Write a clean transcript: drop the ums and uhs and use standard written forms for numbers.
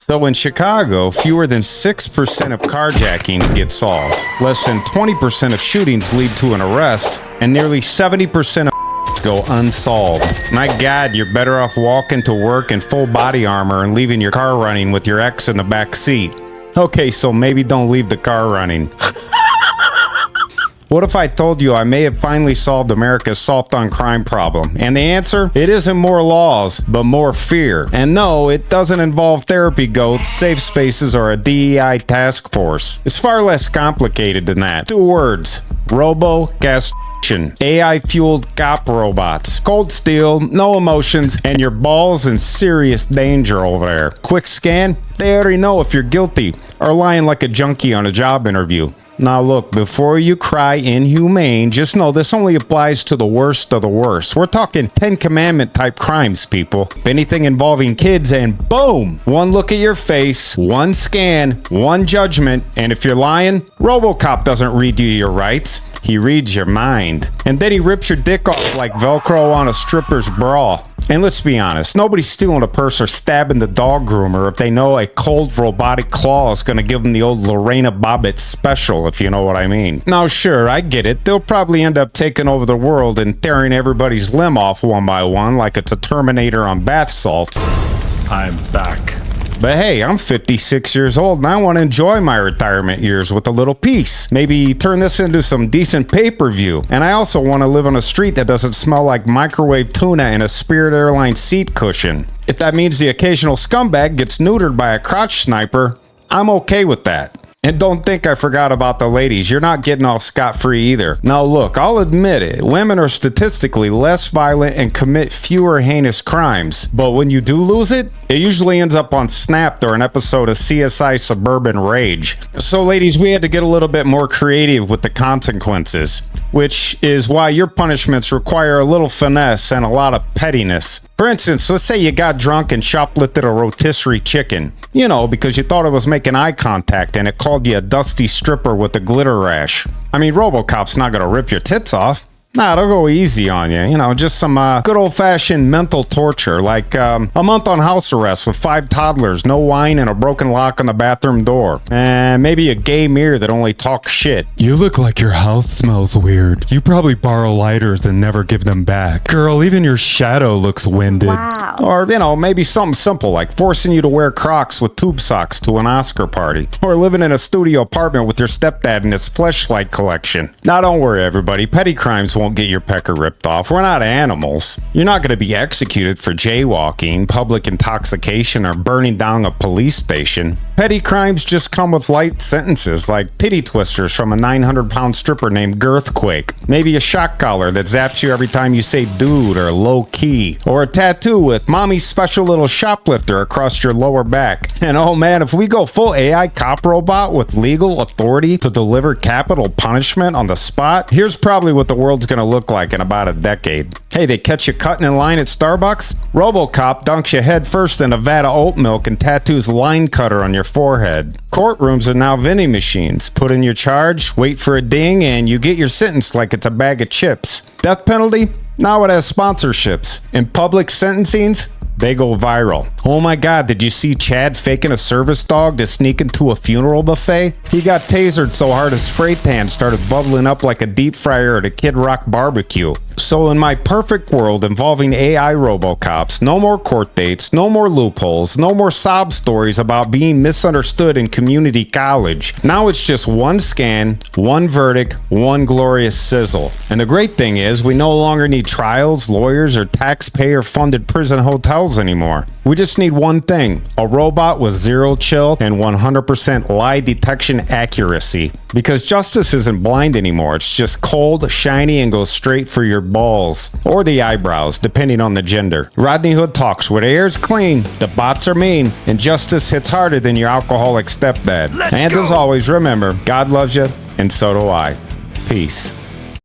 So in Chicago, fewer than 6% of carjackings get solved. Less than 20% of shootings lead to an arrest, and nearly 70% of go unsolved. My God, you're better off walking to work in full body armor and leaving your car running with your ex in the back seat. Okay, so maybe don't leave the car running. What if I told you I may have finally solved America's soft-on-crime problem? And the answer? It isn't more laws, but more fear. And no, it doesn't involve therapy goats, safe spaces, or a DEI task force. It's far less complicated than that. 2 words. Robo-castration. AI-fueled cop robots. Cold steel, no emotions, and your balls in serious danger over there. Quick scan? They already know if you're guilty or lying like a junkie on a job interview. Now look, before you cry inhumane, just know this only applies to the worst of the worst. We're talking 10 Commandment type crimes, people. If anything involving kids, and boom! One look at your face, one scan, one judgment, and if you're lying, RoboCop doesn't read you your rights. He reads your mind. And then he rips your dick off like Velcro on a stripper's bra. And let's be honest, nobody's stealing a purse or stabbing the dog groomer if they know a cold robotic claw is going to give them the old Lorena Bobbitt special, if you know what I mean. Now sure, I get it. They'll probably end up taking over the world and tearing everybody's limb off one by one like it's a Terminator on bath salts. I'm back. But hey, I'm 56 years old and I want to enjoy my retirement years with a little peace. Maybe turn this into some decent pay-per-view. And I also want to live on a street that doesn't smell like microwave tuna and a Spirit Airlines seat cushion. If that means the occasional scumbag gets neutered by a crotch sniper, I'm okay with that. And don't think I forgot about the ladies. You're not getting off scot-free either. Now look, I'll admit it. Women are statistically less violent and commit fewer heinous crimes. But when you do lose it, it usually ends up on Snapped or an episode of CSI Suburban Rage. So ladies, we had to get a little bit more creative with the consequences, which is why your punishments require a little finesse and a lot of pettiness. For instance, let's say you got drunk and shoplifted a rotisserie chicken. You know, because you thought it was making eye contact and it called you a dusty stripper with a glitter rash. I mean, RoboCop's not gonna rip your tits off. Nah, they'll go easy on you. You know, just some good old-fashioned mental torture, like a month on house arrest with 5 toddlers, no wine, and a broken lock on the bathroom door. And maybe a gay mirror that only talks shit. You look like your house smells weird. You probably borrow lighters and never give them back. Girl, even your shadow looks winded. Wow. Or, you know, maybe something simple like forcing you to wear Crocs with tube socks to an Oscar party. Or living in a studio apartment with your stepdad and his fleshlight collection. Now, don't worry, everybody. Petty crimes won't get your pecker ripped off. We're not animals. You're not going to be executed for jaywalking, public intoxication, or burning down a police station. Petty crimes just come with light sentences like titty twisters from a 900-pound stripper named Girthquake. Maybe a shock collar that zaps you every time you say dude or low key. Or a tattoo with mommy's special little shoplifter across your lower back. And oh man, if we go full AI cop robot with legal authority to deliver capital punishment on the spot, here's probably what the world's going to look like in about a decade. Hey, they catch you cutting in line at Starbucks? RoboCop dunks you head first in a vat of oat milk and tattoos line cutter on your forehead. Courtrooms are now vending machines. Put in your charge, wait for a ding, and you get your sentence like it's a bag of chips. Death penalty? Now it has sponsorships. In public sentencings, they go viral. Oh my God, did you see Chad faking a service dog to sneak into a funeral buffet? He got tasered so hard his spray tan started bubbling up like a deep fryer at a Kid Rock barbecue. So in my perfect world involving AI RoboCops, no more court dates, no more loopholes, no more sob stories about being misunderstood in community college. Now it's just one scan, one verdict, one glorious sizzle. And the great thing is we no longer need trials, lawyers, or taxpayer-funded prison hotels anymore. We just need one thing, a robot with zero chill and 100% lie detection accuracy. Because justice isn't blind anymore, it's just cold, shiny, and goes straight for your balls. Or the eyebrows, depending on the gender. Rodney Hood talks, where the air's clean, the bots are mean, and justice hits harder than your alcoholic stepdad. And as always, remember, God loves you, and so do I. Peace.